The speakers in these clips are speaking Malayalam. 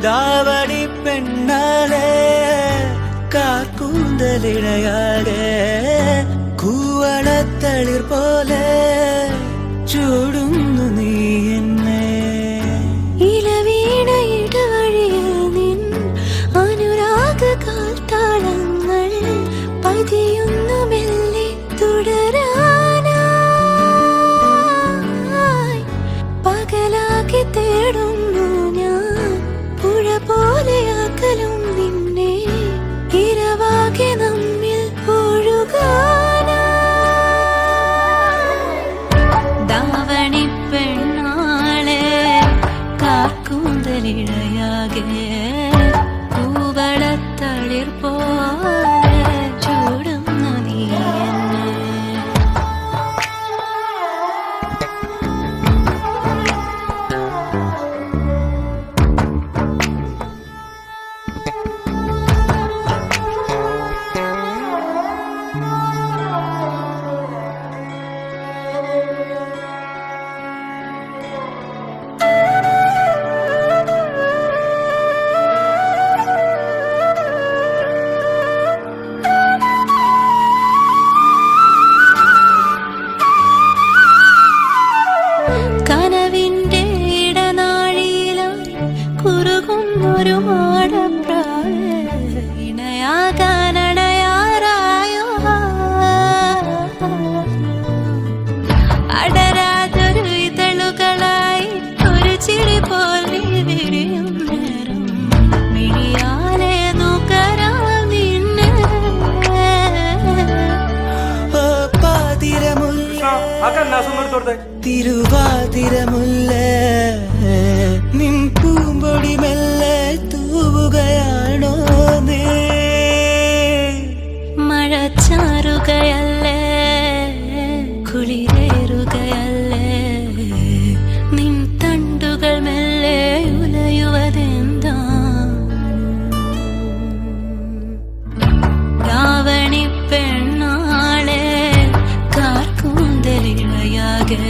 ദാവണി പെണ്ണാളെ കാക്കൂന്തലിടയാടെ കൂവളത്തളിർ പോലെ ചൂടുന്നു നീ എന്നെ ഇലവീണയിടവഴിയിൽ നിൻ അനുരാഗ കാൽത്താളങ്ങൾ പതിയുന്നു മെല്ലെ തുടരാനായി പകലാക്കി തേടുന്നു ഞാൻ പുഴ പോലെ അകലും നിന്നെ ഇരവാകെ നമ്മിൽ ഒഴുകാനാവണി പെണ്ണാളെ കാക്കൂന്തലിഴയാകെ പൂവളത്തളിർ പോലെ ചൂടുന്നു നീ എന്നെ കനവിന്റെ ഇടനാഴിയിലായി കുറുകുന്നൊരു മാടപ്രാവ് ഇണയാകാനടയാറായോ അടരാതൊരു ഇതളുകളായി ഒരു ചിരി പോലെ വിരിയും നേരം മിഴിയാലെ നുകരാം നിന്നെ പാതിരമുല്ല തിരുവാതിരമുല്ല നിൻ പൂമ്പൊടി മെല്ലെ തൂവുകയാണോ നീ മഴച്ചാറുകയല്ലേ കുളിരേറുകയല്ലേ നിൻ തണ്ടുകൾ മെല്ലെ ഉലയുവതെന്താ രാവണി പെണ്ണാളെ കാർക്കൂന്തലിഴയാകെ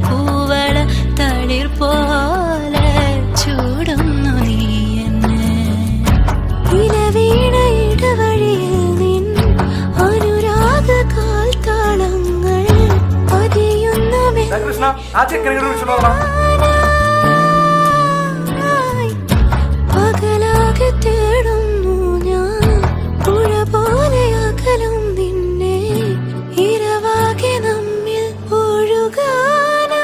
കൂവള തളിർ പോലെ ചൂടുന്നു നീ എന്നെ ഇലവീണയിടവഴിയിൽ നിൻ അനുരാഗ കാൽത്താളങ്ങൾ പതിയുന്നു പകലാകെ തേടുന്നു ഞാൻ പുഴ പോലെ അകലും നിന്നെ ഇരവാകെ നമ്മിൽ ഒഴുകാനാ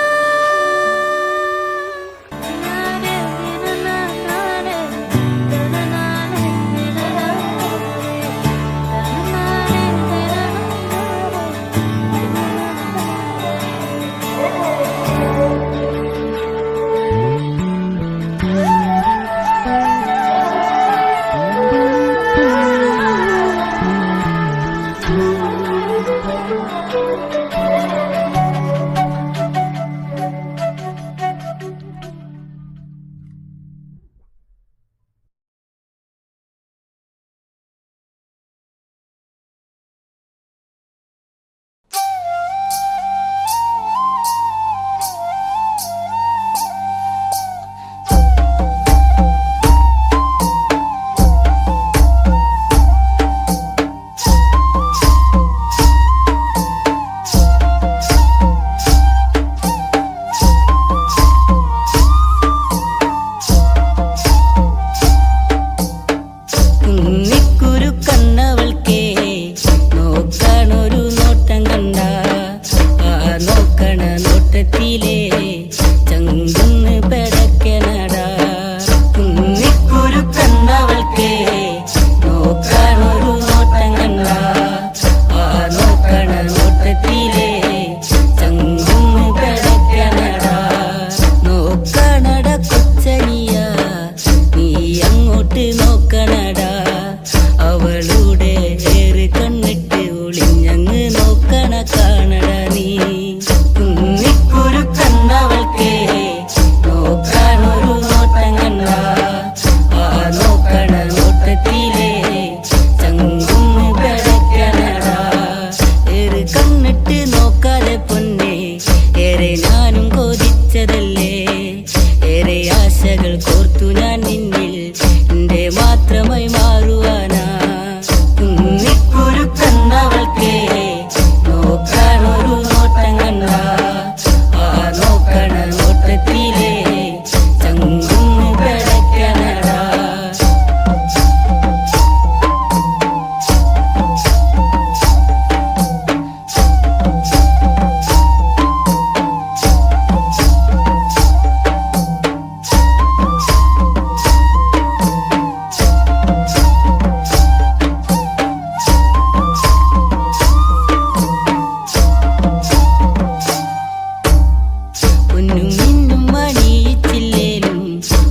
പൊന്നും മിന്നും മണിയിച്ചില്ലേലും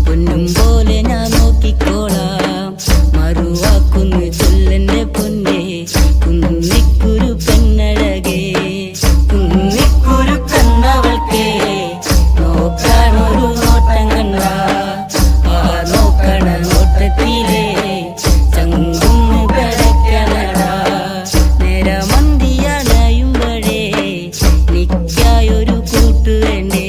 പൊന്നും പോലെ ഞാൻ നോക്കിക്കോളാം. മറുവാക്കുന്നു ചൊല്ലെന്റെ പൊന്നേ കുന്നിക്കുരു പെണ്ണഴകേ. കുന്നിക്കുരു കണ്ണവൾക്കേ നോക്കാനൊരു നോട്ടം കണ്ട ആ നോക്കണ നോട്ടത്തിലേ ചങ്കുന്ന് പിടക്കണടാ. നേരമന്തിയണയുമ്പഴേ നിക്കായൊരു കൂട്ടു വേണ്ടേ.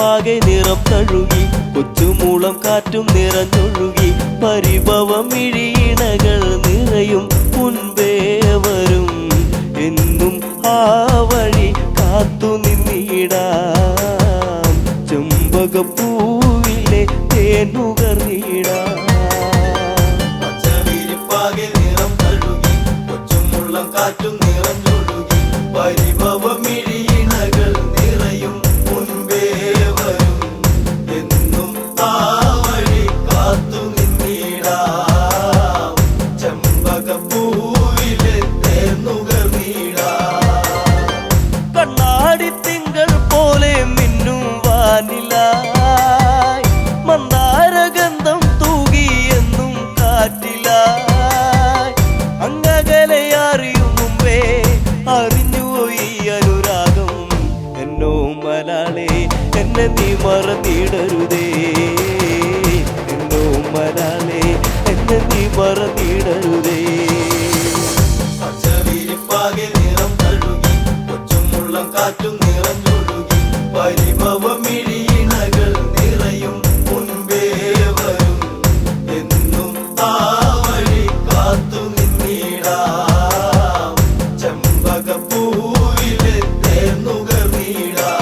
പച്ചവിരിപ്പാകെ നിറം തഴുകി കൊച്ചുമൂളം കാറ്റും നിറഞ്ഞൊഴുകി പരിഭവം ഇഴിയിണകൾ നിറയും മുൻപേ വരും എന്നും ആ വഴി കാത്തു നിന്നിടാം ചെമ്പകപ്പൂവിലെ തേനുകർന്നിടാം പച്ചവിരിപ്പാകെ നിറം തഴുകി കൊച്ചുമുള്ളം കാറ്റും നിറഞ്ഞൊഴുകി പരിഭവം ഇഴിയിണകൾ നിറയും മുൻപേ വരും എന്നും ആ വഴി കാത്തു നിന്നിടാം ചെമ്പകപ്പൂവിലെ തേനുകർന്നിടാം കണ്ണാടി തിങ്കൾ പോലെ മിന്നും വാനിലായി മന്ദാരഗന്ധം തൂകിയെന്നും കാറ്റിലായി അങ്ങകലെ അറിയും മുമ്പേ അറിഞ്ഞുപോയി അനുരാഗം എന്നോ മലാളെ എന്നെ നീ മറന്നിടരുതേ എന്നോ മലാളെ എന്നെ നീ മറന്നിടരുതേ പച്ചവിരിപ്പാകെ നിറം തഴുകി കൊച്ചുമുള്ളം കാറ്റും നിറഞ്ഞൊഴുകി പരിഭവം ഇഴിയിണകൾ നിറയും മുൻപേ വരും എന്നും ആ വഴി കാത്തു നിന്നിടാം ചെമ്പകപ്പൂവിലെ തേനുകർന്നിടാം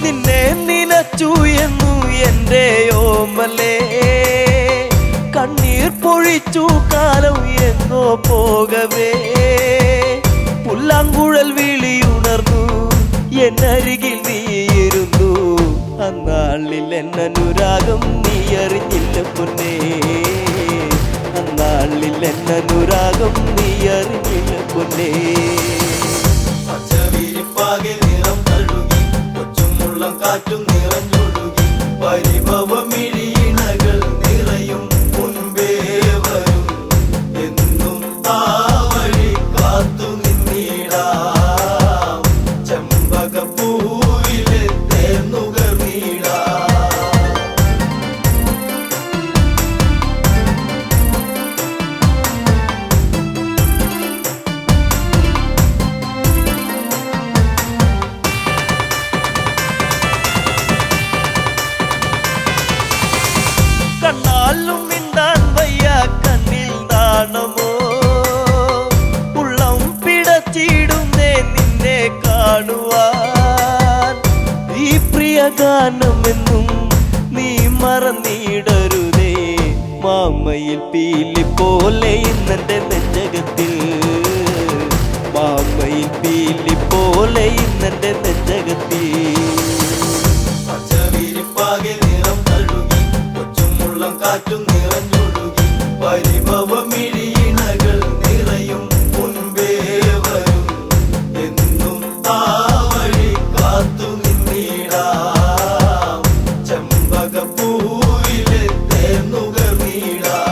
നിന്നെ നിലച്ചു എന്നു എൻ്റെ ഓമലേ കണ്ണീർ പൊഴിച്ചു കാലം എന്നോ പോകവേ പുല്ലാങ്കുഴൽ വിളിയുണർന്നു എന്നരികിൽ നീയിരുന്നു അന്നാളിൽ എന്നനുരാഗം നീ അറിഞ്ഞില്ല പൊന്നേ അന്നാളിൽ എന്നനുരാഗം നീ അറിഞ്ഞില്ല പൊന്നേ പച്ചവിരിപ്പാകെ നിറം തഴുകി കൊച്ചുമുള്ളം കാറ്റും നിറഞ്ഞൊഴുകി പരിഭവം ഇഴിയിണകൾ നിറയും മുൻപേ വരും എന്നും ആ വഴി കാത്തു നിന്നിടാം ചെമ്പകപ്പൂവിലെ തേനുകർന്നിടാം കണ്ണാലും മിണ്ടാൻ വയ്യ കണ്ണിൽ നാണമോ ഉള്ളം പിടച്ചിടുന്നേ നിന്നെ കാണുവാൻ ഈ പ്രിയ ഗാനമെന്നും നീ മറന്നിടരുതേ മാമയിൽ പീലി പോലെ ഇന്നെന്റെ നെഞ്ചകത്തിൽ മാമയിൽ പീലി പോലെ ഇന്നെന്റെ നെഞ്ചകത്തിൽ പച്ചവിരിപ്പാകെ നിറം തഴുകി കൊച്ചുമുള്ളം കാറ്റും നിറഞ്ഞൊഴുകി പരിഭവം ഇഴിയിണകൾ നിറയും മുൻപേ വരും എന്നും ആ വഴി കാത്തു നിന്നിടാം ചെമ്പകപ്പൂവിലെ തേനുകർന്നിടാം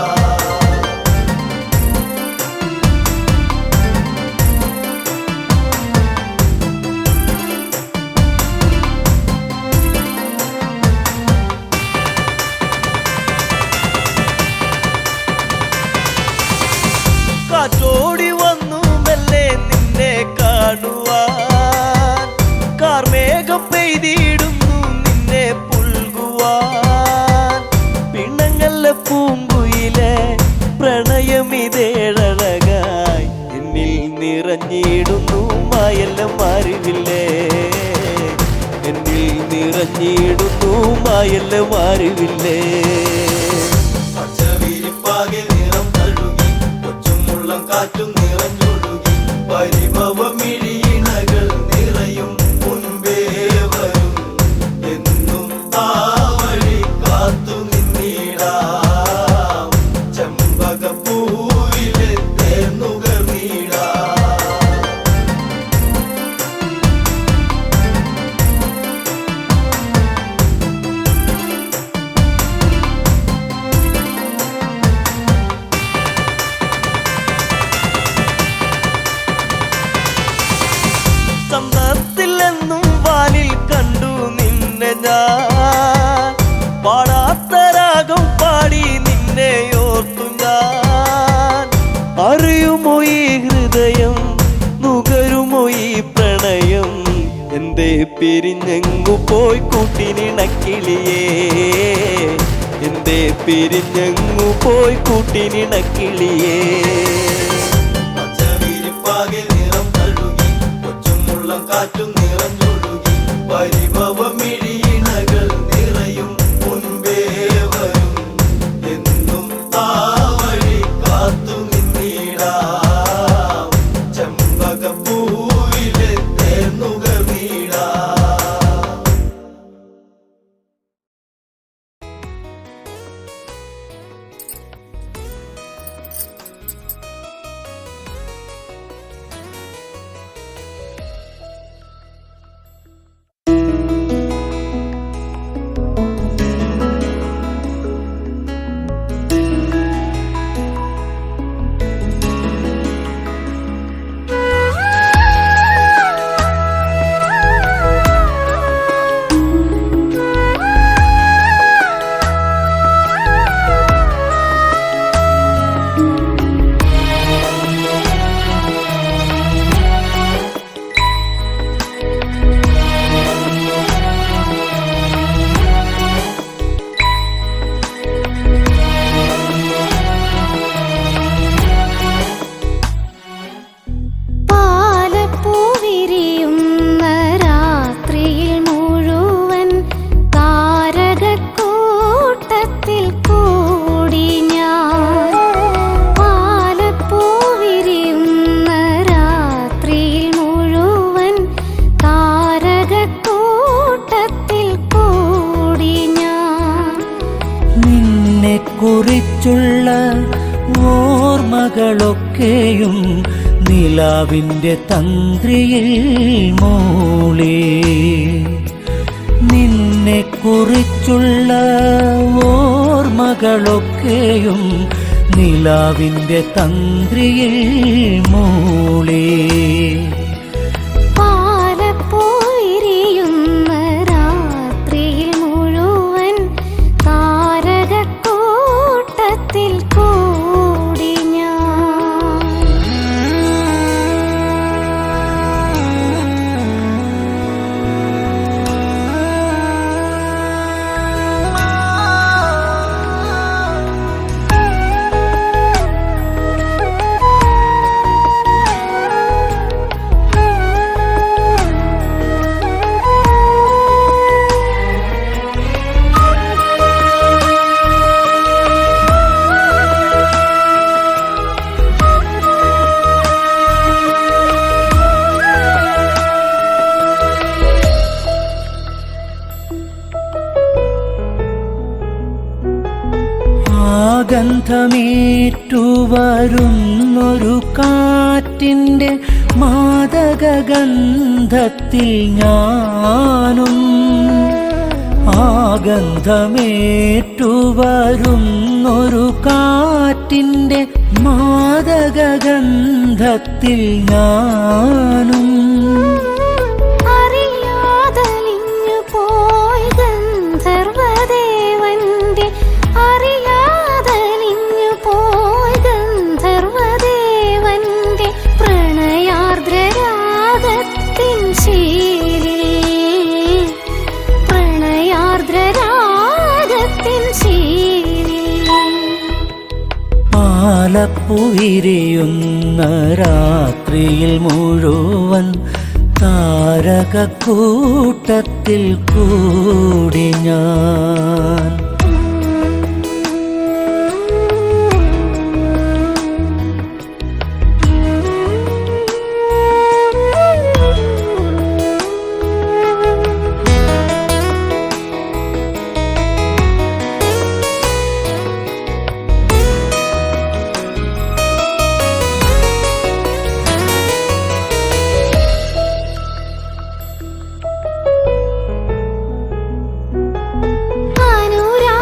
കാറ്റോടി വന്നു മെല്ലെ നിന്നെ കാണുവാൻ കാർമേഘം പെയ്തിടുന്നു നിന്നെ പുൽകുവാൻ പിണങ്ങല്ല പൂങ്കുയിലെ പ്രണയമിതേഴഴകായി എന്നിൽ നിറഞ്ഞിടുന്നു മായെല്ലാം അറിവില്ലേ എന്നിൽ നിറഞ്ഞിടുന്നു മായെല്ലാം അറിവില്ലേ പച്ചവിരിപ്പാകെ നിറം തഴുകി കൊച്ചുമുള്ളം കാറ്റും നിറഞ്ഞൊഴുകി പരിഭവം ഇഴിയിണകൾ നിറയും മുൻപേ വരും എന്നും ആ വഴി കാത്തു നിന്നിടാം ചെമ്പകപ്പൂവിലെ തേനുകർന്നിടാം പിരിഞ്ഞെങ്ങു പോയി കൂട്ടിനിണക്കിളിയേ എന്തേ പിരിഞ്ഞെങ്ങു പോയി കൂട്ടിനിണക്കിളിയേ പച്ചവിരിപ്പാകെ നിറം തഴുകി കൊച്ചുമുള്ളം കാറ്റും നിറഞ്ഞൊഴുകി പരിഭവമിഴിയിണകൾ നിറയും മുൻപേ വരും എന്നും ആ വഴി കാത്തു നിന്നിടാം ചെമ്പകപ്പൂവിലെ തേർന്നുകർന്നിടാം കുറിച്ചുള്ള ഓർമ്മകളൊക്കെയും നിലാവിൻ്റെ തന്ത്രിയിൽ മൂളി നിന്നെ കുറിച്ചുള്ള ഓർമ്മകളൊക്കെയും നിലാവിൻ്റെ തന്ത്രിയിൽ മൂളി ഗന്ധമേറ്റു വരുന്നൊരു കാറ്റിൻ്റെ മാദകഗന്ധത്തിൽ ഞാനും ഗന്ധമേറ്റു വരുന്നൊരു കാറ്റിൻ്റെ മാദകഗന്ധത്തിൽ ഞാനും പാലപ്പുവിരിയുന്ന രാത്രിയിൽ മുഴുവൻ താരകക്കൂട്ടത്തിൽ കൂടി ഞാൻ അനുരാ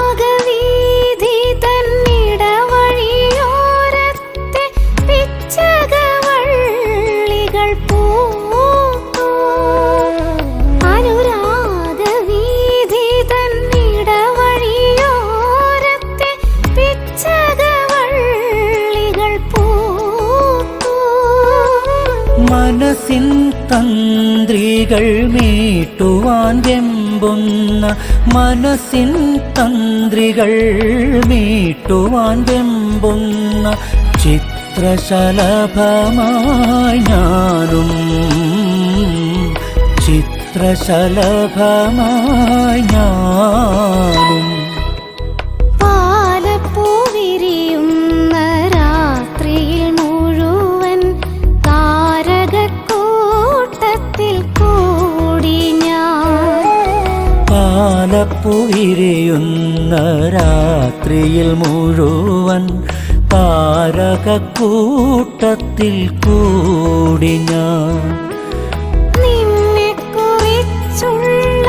മനസ്സിൻ തന്ത്രികൾ മീട്ടുവാൻ വെമ്പുന്ന മനസ്സിൻ തന്ത്രികൾ മീട്ടുവാൻ വെമ്പുന്ന ചിത്രശലഭമായി ഞാനും ചിത്രശലഭമായി ഞാനും പാലപ്പൂ വിരിയുന്ന രാത്രിയിൽ മുഴുവൻ താരകക്കൂട്ടത്തിൽ കൂടി ഞാൻ പാലപ്പൂ വിരിയുന്ന രാത്രിയിൽ മുഴുവൻ താരകക്കൂട്ടത്തിൽ കൂടി ഞാൻ നിന്നെക്കുറിച്ചുള്ള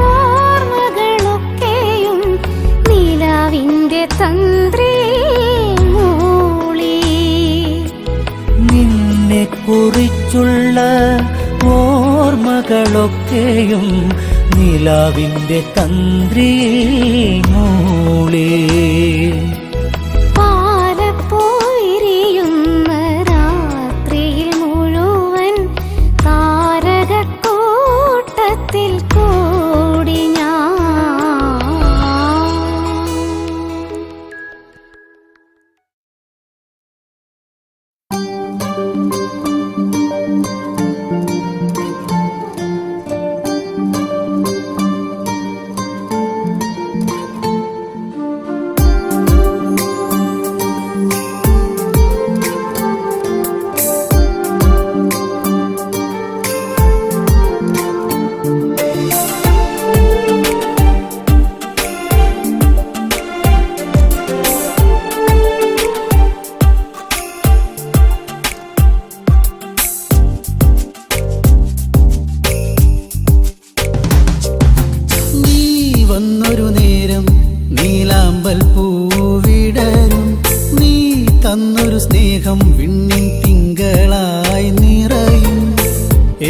ഓർമ്മകളൊക്കെയും നിലാവിന്റെ തന്ത്രി മൂളി നിന്നെക്കുറിച്ചുള്ള ഓർമ്മകളൊക്കെയും നിലാവിന്റെ തന്ത്രി മൂളി പാലപ്പൂ വിരിയുന്ന രാത്രിയിൽ മുഴുവൻ താരകക്കൂട്ടത്തിൽ കൂടി ഞാൻ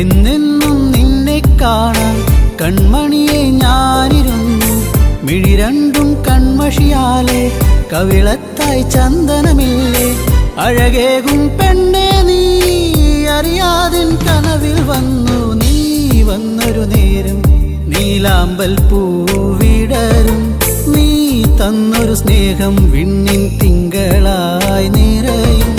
എന്നെന്നും നിന്നെ കാണാൻ കൺമണിയെ ഞാനിരുന്നു. മിഴി രണ്ടും കൺമഷിയാലെ കവിളത്തായി ചന്ദനമില്ലേ? അഴകേകും പെണ്ണെ നീ അറിയാതിൻ കനവിൽ വന്നു. നീ വന്നൊരു നേരം നീലാമ്പൽ പൂവിടരും. നീ തന്നൊരു സ്നേഹം വിണ്ണിൻ തിങ്കളായി നിറയും.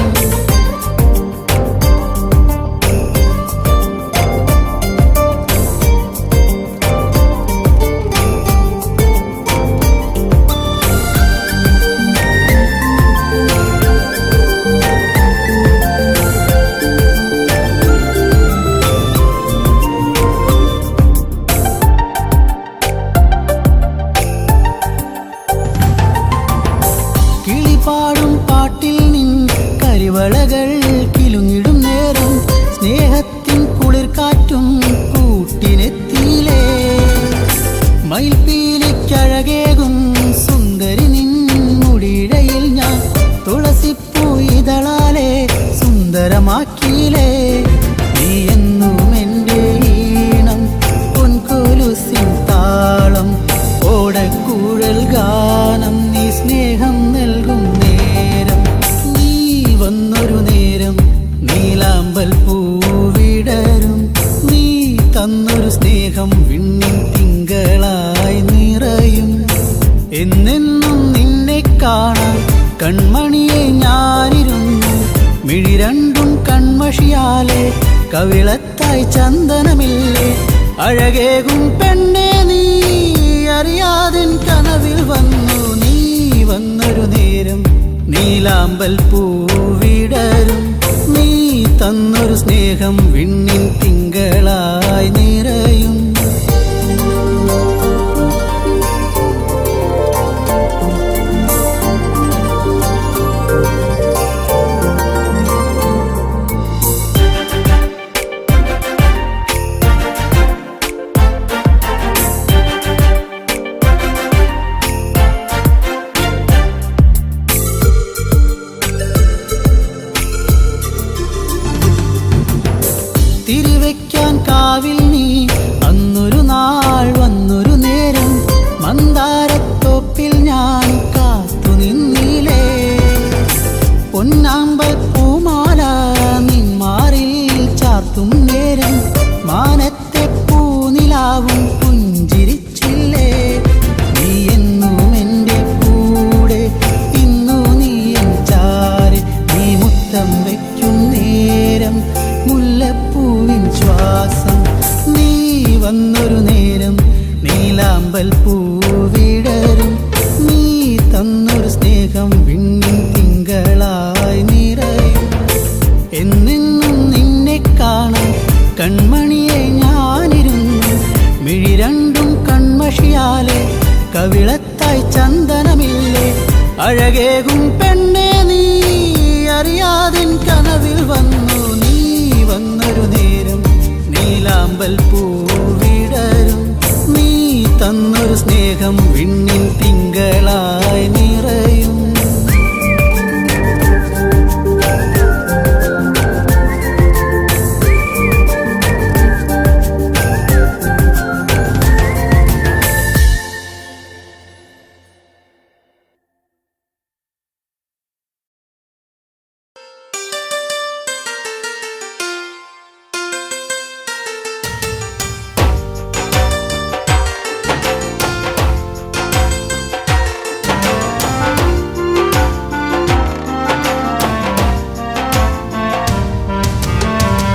പാടും പാട്ടിൽ നിൻ കരിവളകൾ കിലുങ്ങിടും നേരം സ്നേഹത്തിൻ കുളിർ കാറ്റും കൂട്ടിനെത്തിയിലേ. മയിൽപ്പീലിക്കഴകേകും സുന്ദരി നിൻ മുടിയിഴയിൽ ഞാൻ തുളസിപ്പൂ ഇതളാലെ സുന്ദരമാക്കിയിലേ. നീ എന്നും എൻ്റെ ഈണം പൊൻകൊലുസിൻ താളം ഓടക്കൂഴൽ ഗാനം. നീ സ്നേഹം നൽകും നേരം നീ വന്നൊരു നേരം നീലാമ്പൽ പൂവിടരും. നീ തന്നൊരു സ്നേഹം വിണ്ണിൻ തിങ്കളായി നിറയും. എന്നെന്നും നിന്നെ കാണാൻ കൺമണിയെ ഞാനിരുന്നു. മിഴി രണ്ടും കൺമഷിയാലെ കവിളത്തായി ചന്ദനമില്ലേ? അഴകേകും പെണ്ണെ നീ അറിയാതിൻ കനവിൽ വന്നു. നീ വന്നൊരു നേരം നീലാമ്പൽ പൂവിടരും. നീ തന്നൊരു സ്നേഹം വിണ്ണിൻ തിങ്കളായി നിറയും. തിരിവെക്കാൻ കാവിൽ മുല്ലപ്പൂവിൻ ശ്വാസം. നീ വന്നൊരു നേരം നീലാമ്പൽ പൂവിടരും. നീ തന്നൊരു സ്നേഹം വിണ്ണിൻ തിങ്കളായി നിറയും. എന്നെന്നും നിന്നെ കാണാൻ കൺമണിയെ ഞാനിരുന്നു. മിഴി രണ്ടും കൺമഷിയാലെ കവിളത്തായി ചന്ദനമില്ലേ. അഴകേകും പെണ്ണെ നീ അറിയാതിൻ കനവിൽ വന്നു. നീ വന്നൊരു നേരം നീലാമ്പൽ പൂവിടരും. നീ തന്നൊരു സ്നേഹം വിണ്ണിൻ തിങ്കളായി നിറയും.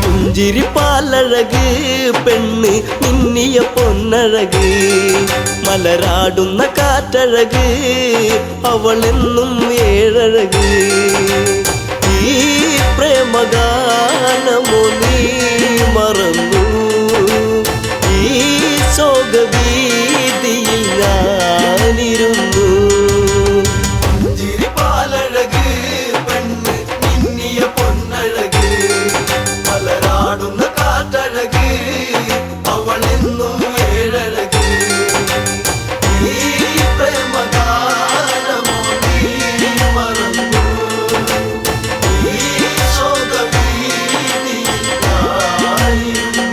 പുഞ്ചിരിപ്പാലഴക് പെണ്ണ് മിന്നിയ പൊന്നഴക്, മലരാടുന്ന കാറ്റഴക് അവളെന്നും ഏഴഴക്. ഈ പ്രേമഗാനമോ നീ മറന്നു, ഈ ശോകവീതിയിൽ ഞാനിരുന്നു. ചിരിപ്പാലഴക് പെണ്ണ് മിന്നിയ പൊന്നഴക്, മലരാടുന്ന കാറ്റഴക് അവളെന്നും ഏഴഴക്. ഈ പ്രേമഗാനമോ നീ മറന്നു, ഈ ശോകവീതിയിൽ ഞാനിരുന്നു.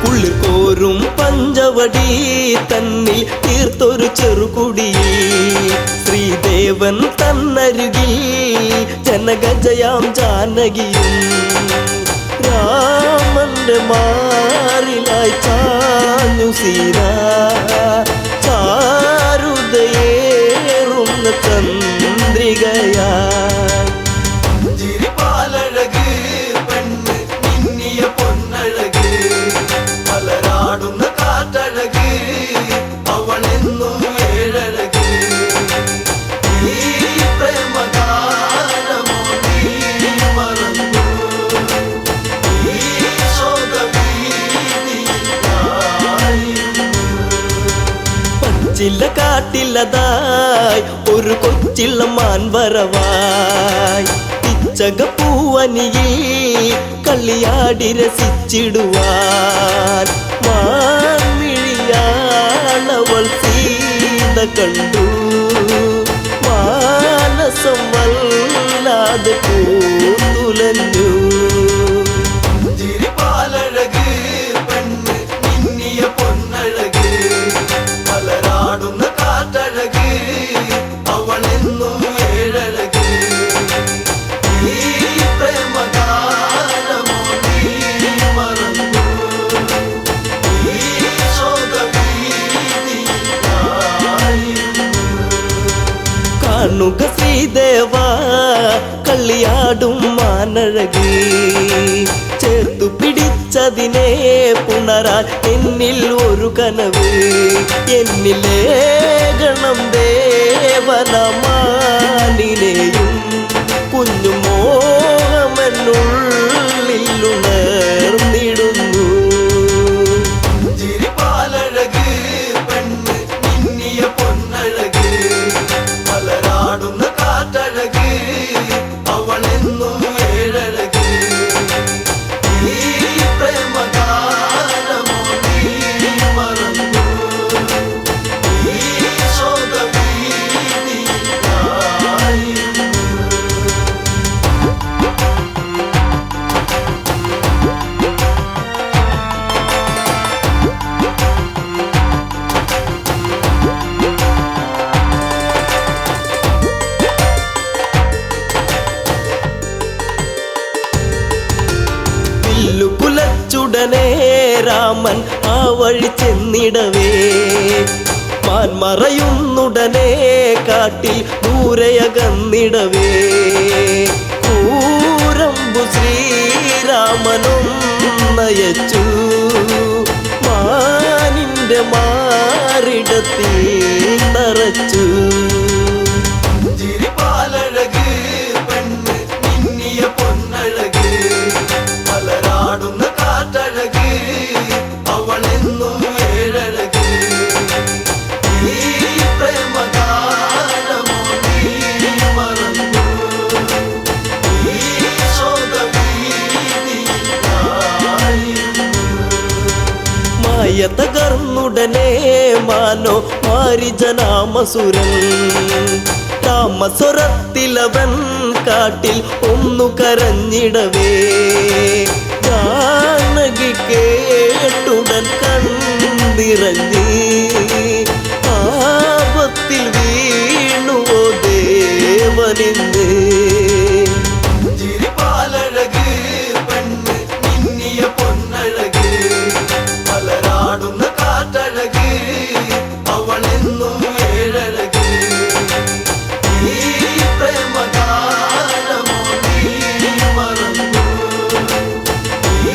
കുളിർക്കോരും പഞ്ചവടി തന്നിൽ തീർത്തൊരു ചെറുകുടി, ശ്രീദേവൻ തന്നരുകിൽ ജനകജയാം ജാനകിയും. രാമന്റെ മാറിലായി ചാഞ്ഞു സീത, ചാരുതയേറുന്ന ചന്ദ്രികയാ. ചിരിപ്പാലഴക് പെണ്ണ് മിന്നിയ പൊന്നഴക്, മലരാടുന്ന കാറ്റഴക് അവളെന്നും ഏഴഴക്. ഈ പ്രേമഗാനമോ നീ മറന്നു, ഈ ശോകവീതിയിൽ ഞാനിരുന്നു. പച്ചില കാട്ടിലതായി ഒരു കൊച്ചിള്ള മാൻവരവായി, പിച്ചകപ്പൂവനിയിൽ കളിയാടി രസിച്ചിടുവാൻ. മാൻമിഴിയാളവൾ സീത കണ്ടു, മാനസം വല്ലാതെ പൂത്തുലഞ്ഞു. ചിരിപ്പാലഴക് പെണ്ണ് മിന്നിയ പൊന്നഴക്, മലരാടുന്ന കാറ്റഴക് അവളെന്നും ഏഴഴക്. ഈ പ്രേമഗാനമോ നീ മറന്നു, ഈ ശോകവീതിയിൽ ഞാനിരുന്നു. കാണുക ശ്രീദേവ കളിയാടും മാനഴക്, ചേർത്തു പിടിച്ചതിനെ പുണരാൻ എന്നിൽ ഒരു കനവ്. എന്നിലേ ഗണം ദേവനമാനിനെയും കുഞ്ഞു മോഹമെന്നുള്ളിൽ ഉണർന്നിടുന്നു. ചിരിപ്പാലഴക് പെണ്ണ് മിന്നിയ പൊന്നഴക്, മലരാടുന്ന കാറ്റഴക് അവളെന്നും ഏഴഴക്. ഈ പ്രേമഗാനമോ നീ മറന്നു, ഈ ശോകവീതിയിൽ ഞാനിരുന്നു. ഗർന്നുടനെ രാമൻ ആ വഴി ചെന്നിടവേ മാൻമറയുന്നുടനെ കാട്ടിൽ ദൂരയകന്നിടവേ കൂരമ്പു ശ്രീരാമനൊന്നയച്ചു മാനിന്റെ മാറിടത്തിൽ തറച്ചു. ചിരിപ്പാലഴക് പെണ്ണ് മിന്നിയ പൊന്നഴക് മലരാടുന്ന കാറ്റഴക് അവളെന്നും ഏഴഴക് ഈ പ്രേമഗാനമോ നീ മറന്നു ഈ ശോകവീതിയിലായിരുന്നു. മായ തകർന്നുടനെ മാനോ മാരിജനാമസുരൻ താമസ്വരത്തിലവൻ കാട്ടിൽ ഒന്നു കരഞ്ഞിടവേ ജാനകി കേട്ടുടൻ കണ്ണിറങ്ങി ആപത്തിൽ വീണുവോ ദേവനിന്ന്. ചിരിപ്പാലഴക് പെണ്ണ് മിന്നിയ പൊന്നഴക് മലരാടുന്ന കാറ്റഴക് അവളെന്നും ഏഴഴക് ഈ പ്രേമഗാനമോ നീ മറന്നു ഈ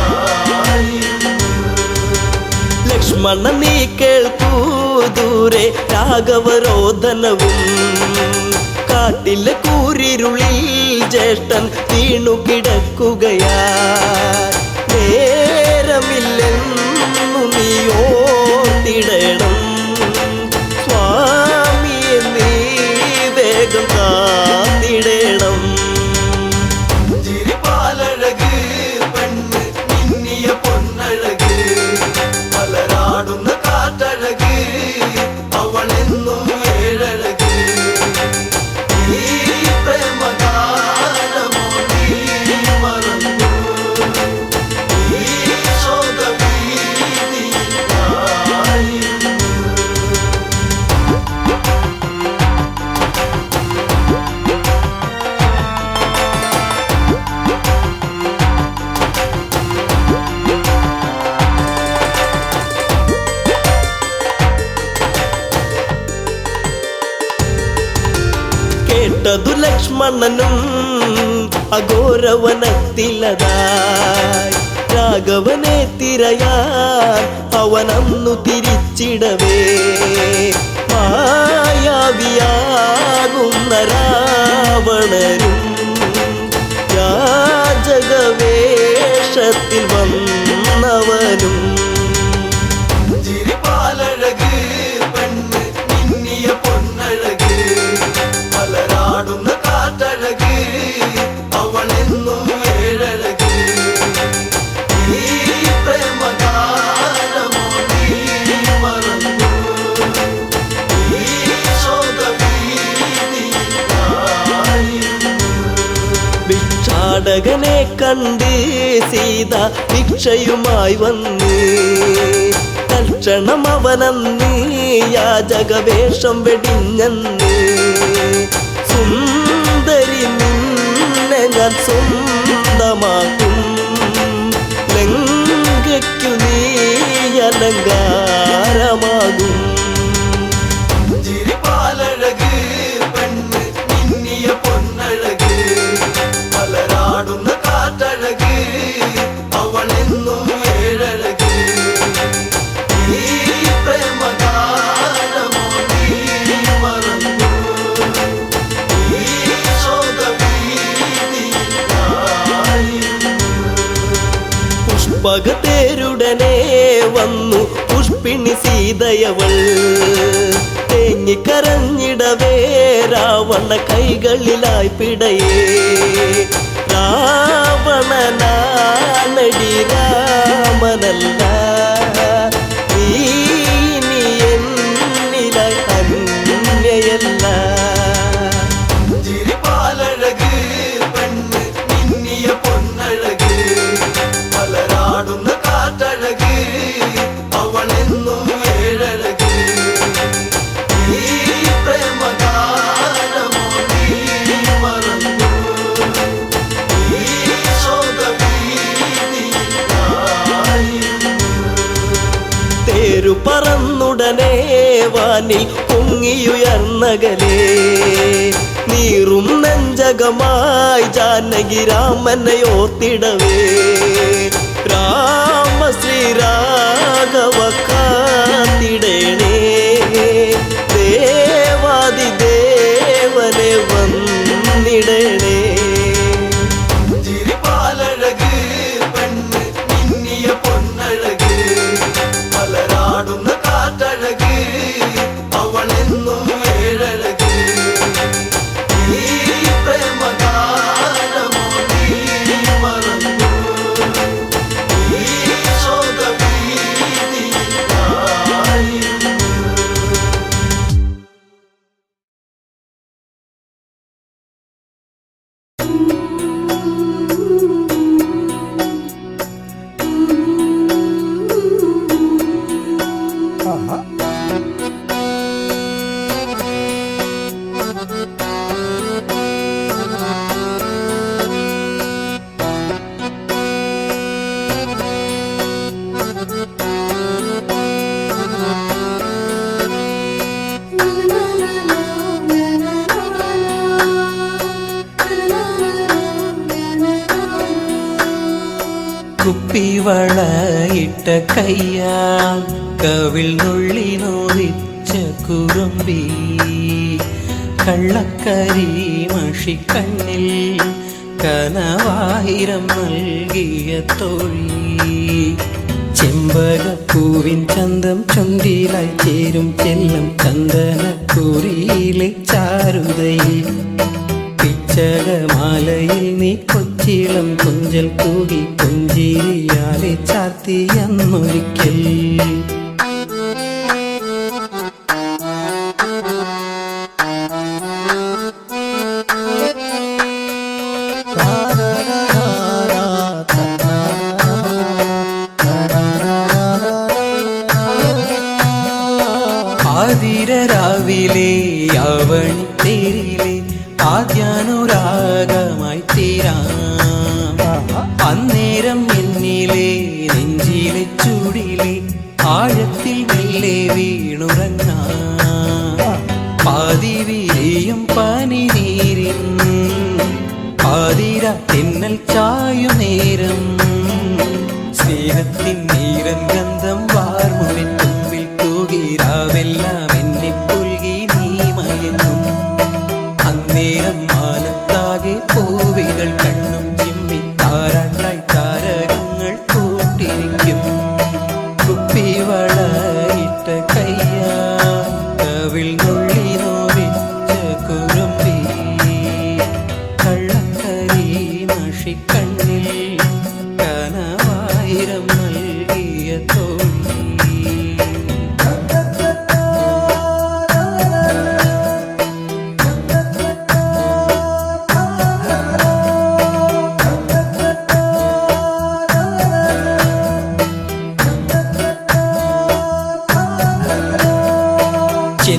ശോകവീതിയിലായിരുന്നു. ലക്ഷ്മണ നീ കേൾക്കൂ ദൂരെ രാഘവരോധനവും കാട്ടിലെ കൂരിരുളിൽ ജ്യേഷ്ഠൻ വീണു കിടക്കുകയാ നേരമില്ലെന്നു നീ ഓർത്തിടണം സ്വാമിയെ നീ വേഗം കാത്തിടണം. ചിരിപ്പാലഴക് പെണ്ണ് മിന്നിയ പൊന്നഴക് മലരാടുന്ന കാറ്റഴക് അവളെന്നും ഏഴഴക് ഈ പ്രേമഗാനമോ നീ മറന്നു ഈ ശോകവീതിയിലായിരുന്നു. കേട്ടതു ലക്ഷ്മണനും അഘോരവനത്തിലതായി രാഘവനെ തിരയാൻ അവനന്നു തിരിച്ചിടവേ മായാവിയാകുന്ന രാവണനും യാചകവേഷത്തിൽ വന്നവനും. ചിരിപ്പാലഴക് പെണ്ണ് മിന്നിയ പൊന്നഴക് മലരാടുന്ന കാറ്റഴക് അവളെന്നും ഏഴഴക് ഈ പ്രേമഗാനമോ നീ മറന്നു ഈ ശോകവീതിയിലായിരുന്നു. ഭിക്ഷാടകനെ കണ്ട് സീത ഭിക്ഷയുമായി വന്ന് തൽക്ഷണം അവനന്ന് യാചകവേഷം വെടിഞ്ഞന്ന് സുന്ദരി നിന്നെ ഞാൻ സ്വന്തമാക്കും ലങ്കയ്ക്കു നീ അലങ്കാരമാകും. ചിരിപ്പാലഴക് പെണ്ണ് മിന്നിയ പൊന്നഴക് മലരാടുന്ന കാറ്റഴക് അവളെന്നും ഏഴഴക് ഈ പ്രേമഗാനമോ നീ മറന്നു ഈ ശോകവീതിയിലായിരുന്നു. പുഷ്പകത്തേരുടനെ വന്നു പുഷ്പിണി സീതയവൾ തേങ്ങിക്കരഞ്ഞിടവേ രാവണ കൈകളിലായി പിടയേ രാവണനാണടി രാമനല്ല നീ ഇനി എന്നിലായി അന്യയല്ല. ചിരിപ്പാലഴക് പെണ്ണ് മിന്നിയ പൊന്നഴക് മലരാടുന്ന കാറ്റഴക് അവളെന്നും ഏഴഴക് ഈ പ്രേമഗാനമോ നീ മറന്നു ഈ ശോക വാനിൽ പൊങ്ങിയുയർന്നകലേ നീറും നെഞ്ചകമായി ജാനകി രാമനെ ഓർത്തിടവേ രാമ ശ്രീരാഘവ കാത്തിടണേ ദേവാദി ദേവനെ വന്നിടണേ ചിരിപ്പാലഴക് പെണ്ണ് മിന്നിയ പൊന്നഴക് മലരാടുന്ന കാറ്റഴക് അവളെന്നും ഏഴഴക് ഈ പ്രേമഗാനമോ നീ മറന്നു ഈ ശോകഭീതിയായിരുന്നു. കുപ്പിവളയിട്ട കയ്യാ കവിൾ നുള്ളി നോവിച്ച കുറുമ്പി കള്ളക്കരി മഷിക്കണ്ണിൽ കനവായിരം നൽകിയ തോഴി ചെമ്പകപ്പൂവിൻ ചന്തം ചുണ്ടിലായി ചേരും ചെല്ലം ചന്ദനക്കുറിയിലെ ചാരുതയിൽ പിച്ചകമാലയിൽ നീ കൊച്ചിളം കൊഞ്ചൽ കൂകി പുഞ്ചിരിയാലെ ചാർത്തിയെന്നൊരിക്കൽ ആതിരരാവിലെ യാവണി തേരിലെ ആദ്യാനുരാഗമായി തീരാം അന്നേരം എന്നിലെ നെഞ്ചിലെ ചൂടിലെ ആഴത്തിൽ മെല്ലെ വീണുറങ്ങാം പാതിവിരിയും പനിനീരിൻ പാതിര തെന്നൽ ചായും നേരം സ്നേഹത്തിൻ നീരൻ ഗന്ധം വാർമുവിൻ തുമ്പിൽ തൂകിരാവെല്ലാം എന്നെ പുൽകി നീ മയങ്ങും അന്നേരം മാനത്താകെ പൂവികൾ കണ്ണും ചിമ്മി താരാട്ടായി താരകങ്ങൾ കൂട്ടിരിക്കും കുപ്പിവളയിട്ട കയ്യാ കവിൾ നുള്ളി നോവിച്ച കുറുമ്പി കള്ളക്കരി മഷിക്കണ്ണിൽ കനവായിരം നൽകിയ തോഴി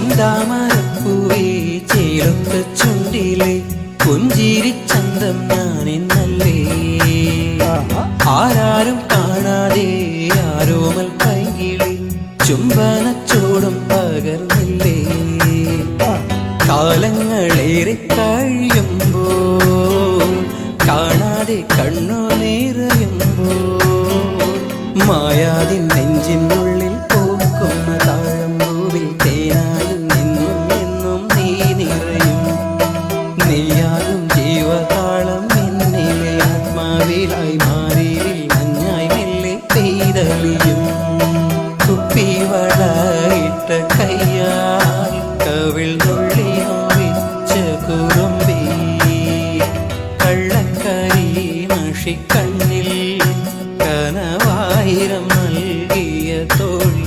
ചെന്താമരപ്പൂവേ ചേലൊത്ത ചുണ്ടിലെ പുഞ്ചിരി ചന്തം ഞാനെന്നല്ലേ ആരാരും കാണാതെ ആരോമൽ കൈകിളി ചുംബനച്ചോടും പകർന്നില്ലേ കാലങ്ങളേറെ കഴിയുമ്പോൾ കാണാതെ കണ്ണു നിറയുമ്പോൾ മായാതിൻ നെഞ്ചിനുള്ളിൽ പൂക്കുന്ന താഴമ്പൂവിൽ തേനായും നിന്നും എന്നും നീ നിറയും നീയാകും ജീവതാളം എന്നിലെ ആത്മാവിലായി മാറിയിൽ മഞ്ഞായി മെല്ലെ പെയ്തളിയും കുപ്പിവളയിട്ട കയ്യാൽ കവിൾ നുള്ളി നോവിച്ച കുറുമ്പി കള്ളക്കരി മഷിക്കണ്ണിൽ കനവായിരം നൽകിയ തോഴി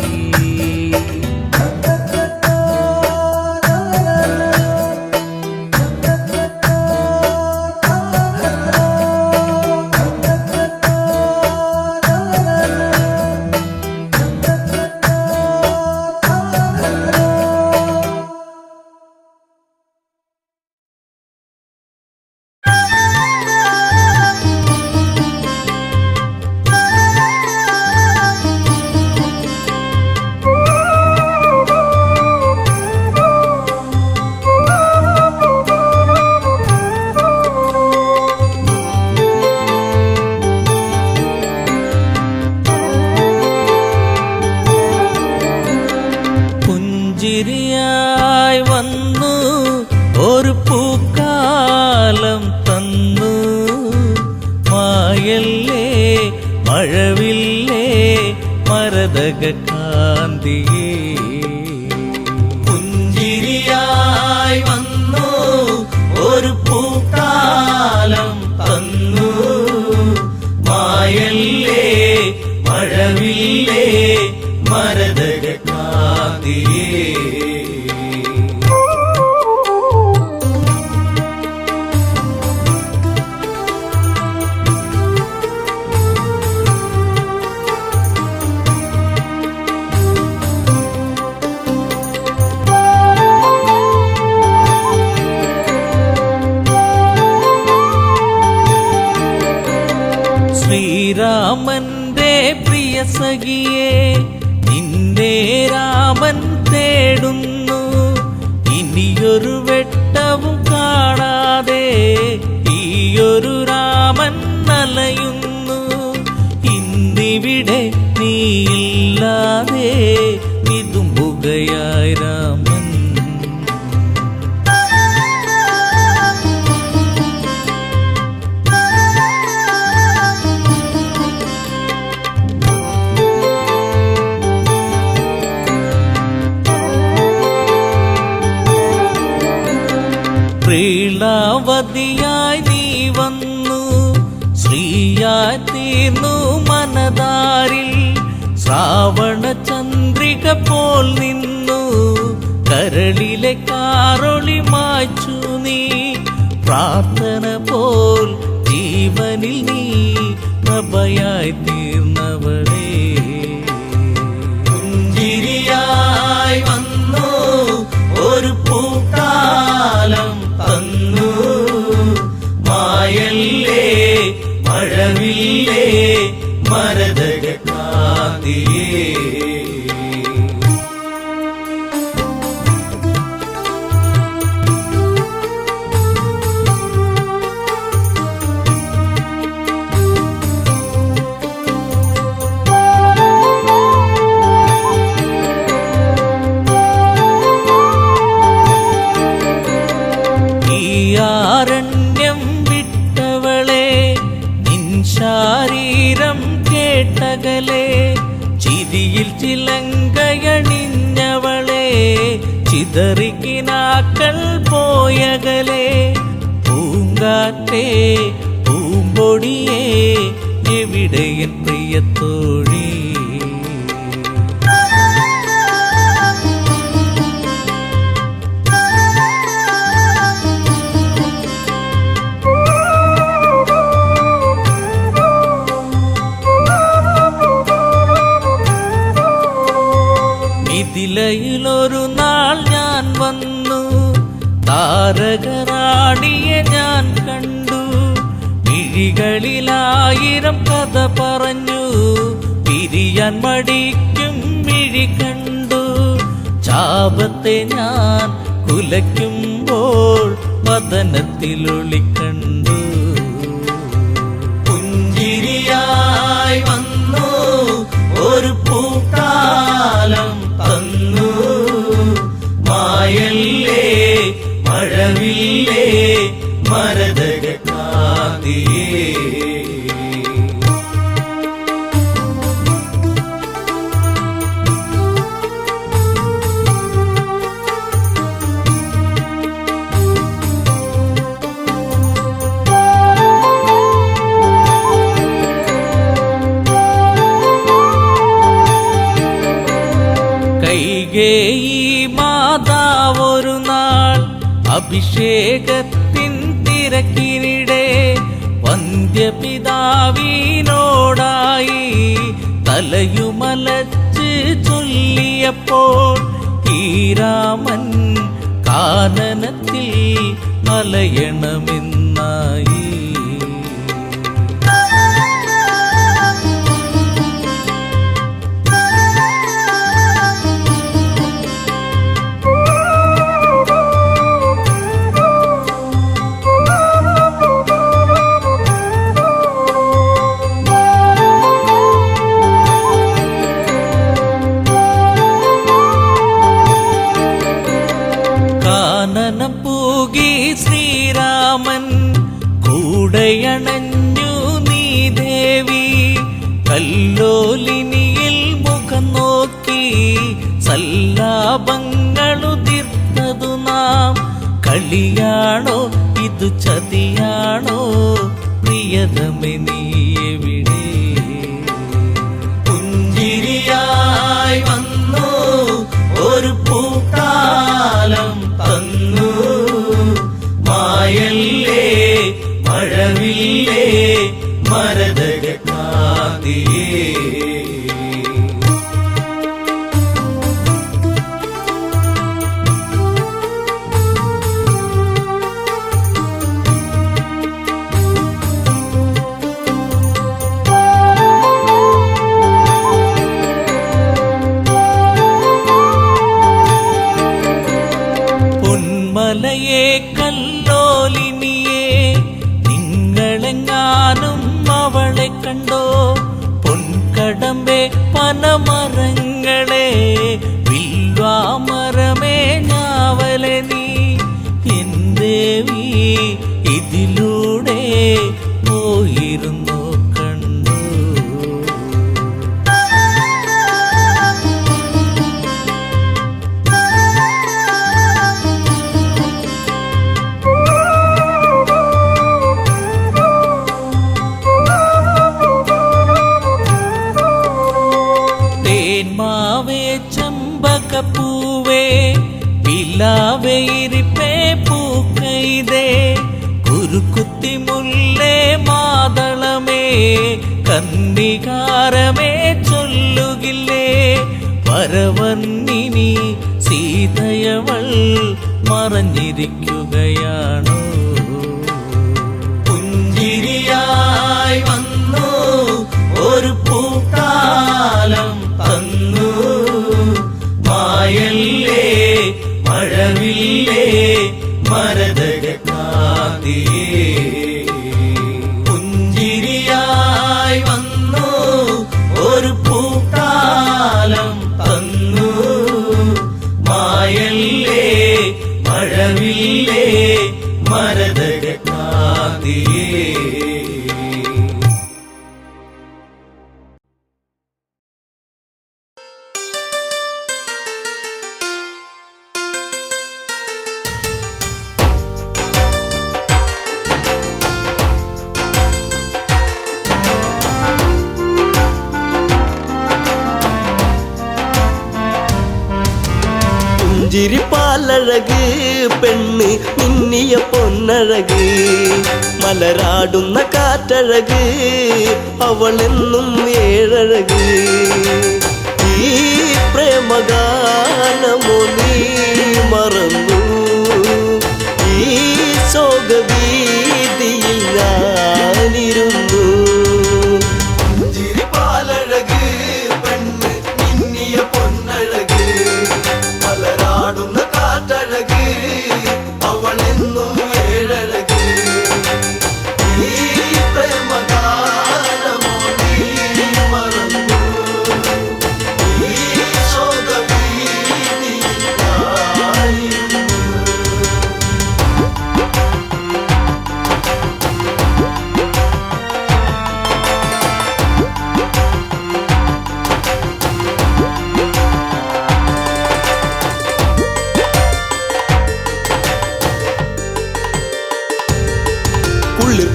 മരതക കാന്തിയേ പുഞ്ചിരിയായി വന്നു ഒരു പൂക്കാലം തന്നു മായല്ലേ മഴവില്ലേ മരതക കാന്തിയേ ശ്രീരാമന്റെ പ്രിയ സഖിയെ നിന്റെ രാമൻ തേടുന്നു ഇനിയൊരു വെട്ടവും കാണാതെ ഈയൊരു രാമൻ അലയുന്നു ഇന്നിവിടെ നീയില്ലാതെ വിതുമ്പുകയായി രാമൻ പ്രീളാവതിയായി നീ വന്നു ശ്രീയായി തീർന്നു മനതാരിൽ ശ്രാവണ ചന്ദ്രിക പോൽ നിന്നു കരളിലെ കാറൊളി മായ്ച്ചു നീ പ്രാർത്ഥന പോൽ ജീവനിൽ നീ പ്രഭയായി തീർന്നവളേ പുഞ്ചിരിയായി വന്നു ഒരു പൂക്കാലം തന്നു മായല്ലേ മഴവില്ലേ മരതക കാന്തിയേ ആരണ്യം വിട്ടവളെ നിൻ ശാരീരം കേട്ടകലെ ചിരിയിൽ ചിലങ്കയണിഞ്ഞവളെ ചിതറിക്കിനാക്കൾ പോയകലെ പൂങ്കാറ്റേ പൂമ്പൊടിയേ എവിടെയൻ പ്രിയത്തോഴി മിഥിലയിലൊരു നാൾ ഞാൻ വന്നു താരകറാണിയെ ഞാൻ കണ്ടു മിഴികളിലായിരം കഥ പറഞ്ഞു പിരിയാൻ മടിക്കും മിഴി കണ്ടു ചാപത്തെ ഞാൻ കുലയ്ക്കുമ്പോൾ വദനത്തിലൊളി കണ്ടു പുഞ്ചിരിയായി വന്നു ഒരു പൂക്കാലം തന്നു മായല്ലേ മഴവില്ലേ മരതക കാന്തിയേ കൈകേയി മാതാവൊരു നാൾ അഭിഷേകത്തിൻ തിരക്കിനിടെ വന്ധ്യപിതാവിനോടായി തലയുമലച്ച് ചൊല്ലിയപ്പോൾ ഈ രാമൻ കാനനത്തിൽ അലയണമെന്നായി കാനനം പൂകി ശ്രീരാമൻ കൂടയണഞ്ഞു നീ ദേവി കല്ലോലിനിയിൽ മുഖം സല്ലാപങ്ങളുതിർത്തതു നാം. കളിയാണോ ഇതു ചതിയാണോ പ്രിയതമേ നീ എവിടെ? പുഞ്ചിരിയായി വന്നു ഒരു പൂക്കാലം തന്നു. മായല്ലേ മഴവില്ലേ മരതക കാതിയേ. പൊന്മലയെ കല്ലോലിനിയെ നിങ്ങളെങ്ങാനും അവളെ കണ്ടോ? പൊൻകടമ്പെ പനമരങ്ങളെ വിൽവാമരമേ ഞാവലെ നീ എന്തേവി ഇതിലൂടെ പോയിരുന്നു കണ്ടു. തേന്മാവേ ചെമ്പകപ്പൂവേ പിലാവേ ഇരിപ്പേ പൂക്കൈതേ കുരുക്കുത്തി മുല്ലേ മാതളമേ കന്ദികാരമേ ചൊല്ലുകില്ലേ വരവന്നിനി സീതയവൾ മറഞ്ഞിരിക്കുകയാണോ? പുഞ്ചിരിയായി വന്നു ഒരു പൂക്കാലം തന്നു. മായല്ലേ മഴവില്ലേ മരതക കാതിയേ. പുഞ്ചിരിയായി വന്നു ഒരു പൂക്കാലം തന്നു. മായല്ലേ മഴവില്ലേ മരതക കാതിയേ. പുഞ്ചിരിപ്പാലഴക് പെണ്ണ് മിന്നിയ പൊന്നഴക് മലരാടുന്ന കാറ്റഴക് അവളെന്നും ഏഴഴക്. ഈ പ്രേമഗാനമോ നീ മറന്നു? ഈ ശോകവീതിയിൽ ഞാനിരുന്നു. പുഞ്ചിരിപ്പാലഴക് പെണ്ണ് മിന്നിയ പൊന്നഴക് മലരാടുന്ന കാറ്റഴക് അവളെന്നും ഏഴഴക്. ഈ പ്രേമഗാനമോ നീ മറന്നു? ഈ ശോകവീതിയിൽ ഞാനിരുന്നു.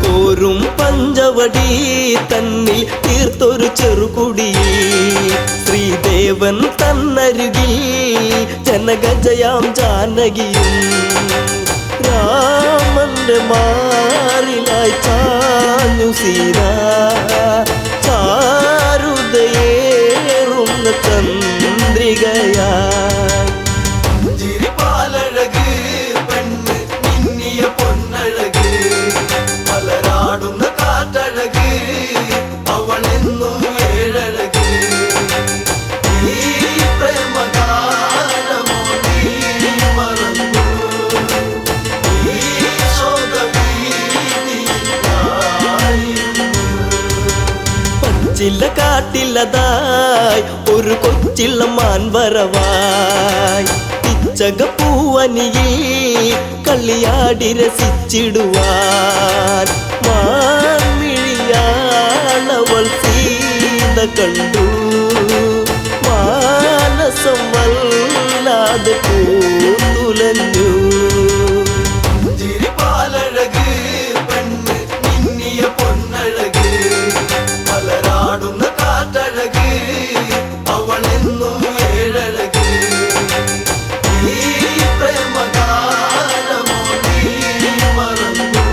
കോരും പഞ്ചവടി തന്നിൽ തീർത്തൊരു ചെറുകുടി ശ്രീദേവൻ തന്നരുകിൽ ജനകജയാം ജാനകിയും രാമന്റെ മാറിലായി ചാഞ്ഞു സീത ചാരുതയേറുന്ന ചന്ദ്രികയായി. ചിരിപ്പാലഴക് പെണ്ണ് മിന്നിയ പൊന്നഴക് മലരാടുന്ന കാറ്റഴക് അവളെന്നും ഏഴഴക്. ഈ പ്രേമഗാനമോ നീ മറന്നു? ഈ ശോകവീതിയിൽ ഞാനിരുന്നു. പച്ചില കാട്ടിലതായി ഒരു കൊച്ചിള്ള മാൻവരവായി പിച്ചകപ്പൂവനിയിൽ കളിയാടി രസിച്ചിടുവാൻ മാൻമിഴിയാണവൾ സീത കണ്ടു. മാനസ കാണാതെ പൂത്തുലഞ്ഞു. ചിരിപ്പാലഴക് പെണ്ണ് മിന്നിയ പൊന്നഴക് മലരാടുന്ന കാറ്റഴക് അവളെന്നും ഏഴഴക്. ഈ പ്രേമഗാനമോ നീ മറന്നു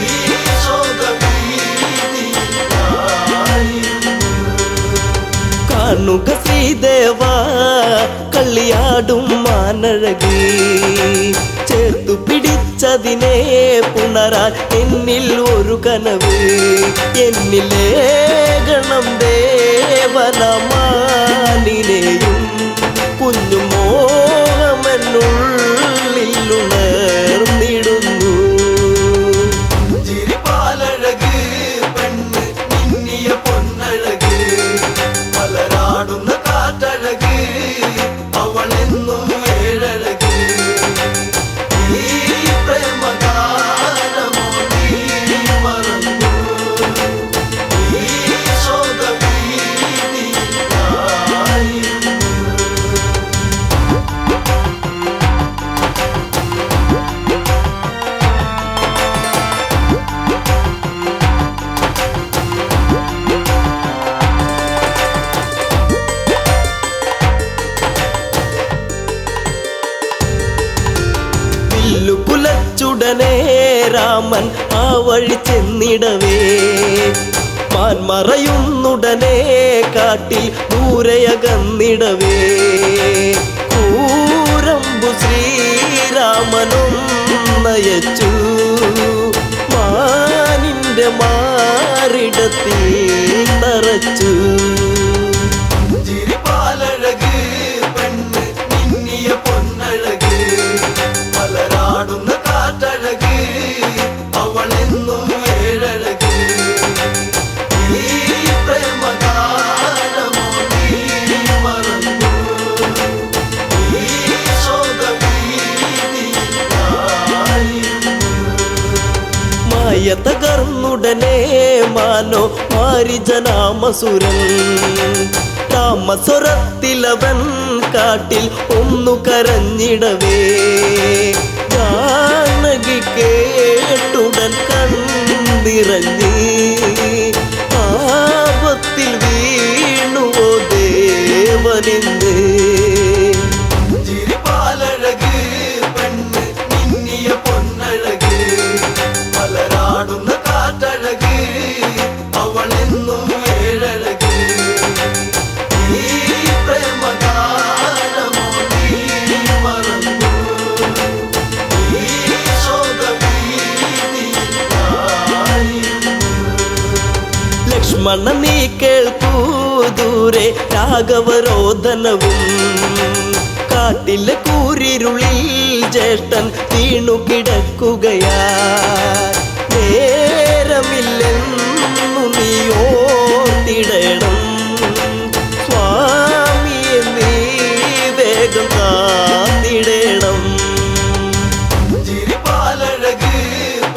ഈ ശോകഭീതിയായിരുന്നു. കാണുക ശ്രീദേവ കളിയാടും മാനഴകി, ചേർത്തു പിടിച്ചതിനെ പുണരാൻ എന്നിൽ ഒരു കനവ്. എന്നിലെ ഗണം ദേവനമാനിനെയും കുഞ്ഞു മോഹമെന്നുള്ളിൽ ഉണർന്നിടുന്നു. ചിരിപ്പാലഴക് പെണ്ണ് മിന്നിയ പൊന്നഴക് മലരാടുന്ന കാറ്റഴക് അവളെന്നും ഏഴഴക്. ഈ പ്രേമഗാനമോ നീ മറന്നു ഈ ശോകഭീതിയായിരുന്നു. കുലച്ചുടനെ രാമൻ ആ വഴി ചെന്നിടവേ, മാൻമറയുന്നുടനെ കാട്ടിൽ ദൂരയകന്നിടവേ, കൂരമ്പു ശ്രീരാമനും നയച്ചു മാനിന്റെ മാറിടത്തിൽ തറച്ചു. ചിരിപ്പാലഴക് പെണ്ണ് മിന്നിയ പൊന്നഴക് മലരാടുന്ന കാറ്റഴക് അവളെന്നും ഏഴഴക്. ഈ പ്രേമഗാനമോ നീ മറന്നു ഈ ശോകഭീതിയായിരുന്നു. മായ തകർന്നുടനെ മാനോ മാരിജനാമസുരൻ, താമസ്വരത്തിലവൻ കാട്ടിൽ ഒന്നു കരഞ്ഞിടവേ, ജാനകി കേട്ടുടൻ കണ്ണിറങ്ങി ആപത്തിൽ വീണുവോ ദേവനിന്ന്. ചിരിപ്പാലഴക് പെണ്ണ് മിന്നിയ പൊന്നഴക് മലരാടുന്ന കാറ്റഴക് അവളെന്നും ഏഴഴക്. ഈ പ്രേമഗാനമോ നീ മറന്നു ഈ ശോകഭീതിയായിരുന്നു. ലക്ഷ്മണ നീ കേൾക്കൂ ദൂരെ രാഘവരോധനവും, കാട്ടിലെ കൂരിരുളിൽ ജ്യേഷ്ഠൻ വീണു കിടക്കുകയാ. നേരമില്ലെന്നു നീ ഓർത്തിടണം, സ്വാമിയെ നീ വേഗം കാത്തിടണം. ചിരിപ്പാലഴക്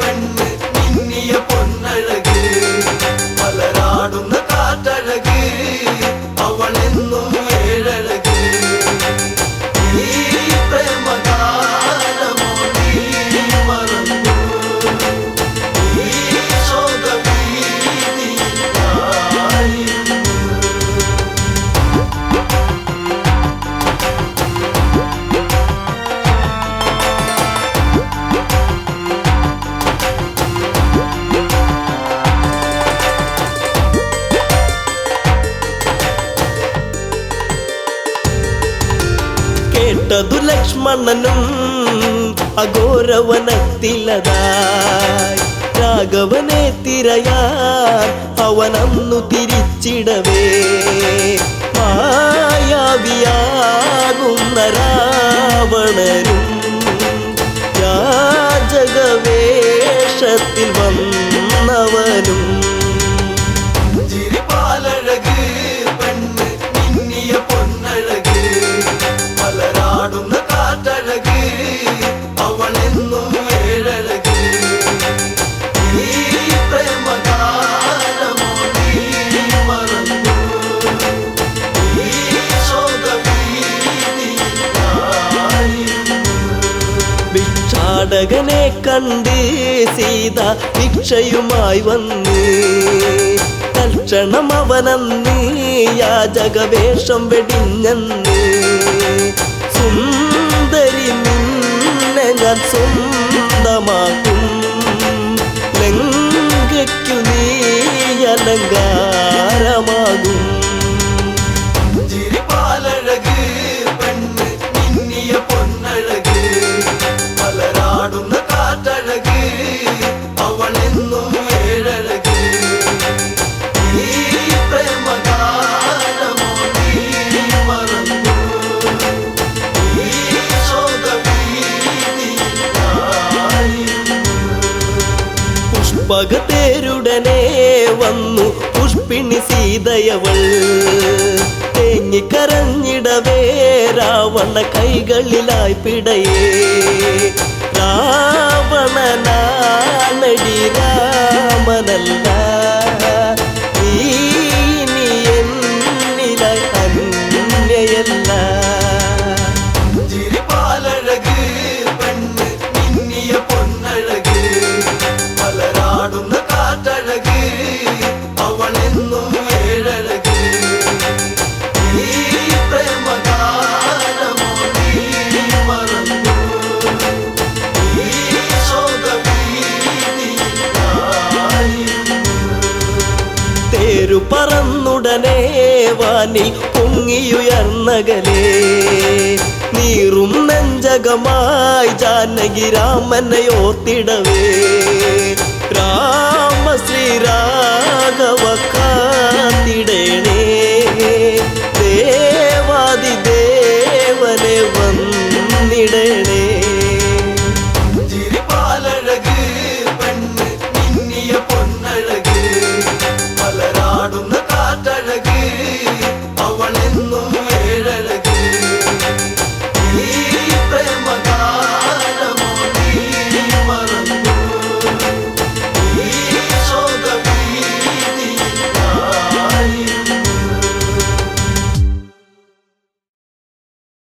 പെണ്ണ് മിന്നിയ പൊന്നഴക് മലരാടുന്ന കാറ്റഴക് അവളെന്നും ഏഴഴക്. ഈ പ്രേമഗാനമോ നീ മറന്നു ഈ ശോകഭീതിയായിരുന്നു. കേട്ടതു ലക്ഷ്മണനും അഘോരവനത്തിലതായി, രാഘവനെ തിരയാൻ അവനന്നു തിരിച്ചിടവേ, മായാവിയാകുന്ന രാവണനും യാചകവേഷത്തിൽ വന്നവനും. ചിരിപ്പാലഴക് പെണ്ണ് മിന്നിയ പൊന്നഴക് മലരാടുന്ന കാറ്റഴക് അവളെന്നും ഏഴഴക്. ഈ പ്രേമഗാനമോ നീ മറന്നു ഈ ശോകഭീതിയായിരുന്നു. ജനകനെ കണ്ട് സീത ഭിക്ഷയുമായി വന്ന് തൽക്ഷണം അവനന്ന് യാചകവേഷം വെടിഞ്ഞന്ന് സുന്ദരി നിന്നെ ഞാൻ സ്വന്തമാക്കും ലങ്കയ്ക്കു നീ അലങ്കാരമാകും ചിരിപ്പാലഴക് പെണ്ണ് മിന്നിയ പൊന്നഴക് പലരാടുന്ന കാറ്റഴക് അവളെന്നും ഏഴഴക് ഈ പ്രേമഗാനമോ നീ മറന്നു ഈ ശോകഭീതിയിലായിരുന്നു. പുഷ്പകത്തേരുടനെ വന്നു പുഷ്പിണി സീതയവൾ തേങ്ങിക്കരഞ്ഞിടവേ രാവണ കൈകളിലായി പിടയേ രാവണനാണടി രാമനല്ല നീ ഇനി എന്നിലായി അന്യയല്ല ചിരിപ്പാലഴക് പെണ്ണ് മിന്നിയ പൊന്നഴക് പലരാടുന്ന കാറ്റഴക് അവളെന്നും ഏഴഴക് ഈ പ്രേമഗാനമോ നീ മറന്നു ഈ ശോകഭീതിയിലായിരുന്നു. തേരു പറന്നുടനെ വാനിൽ പൊങ്ങിയുയർന്നകലേ നീറും നെഞ്ചകമായി ജാനകി രാമനെ ഓർത്തിടവേ രാമ ശ്രീരാഘവ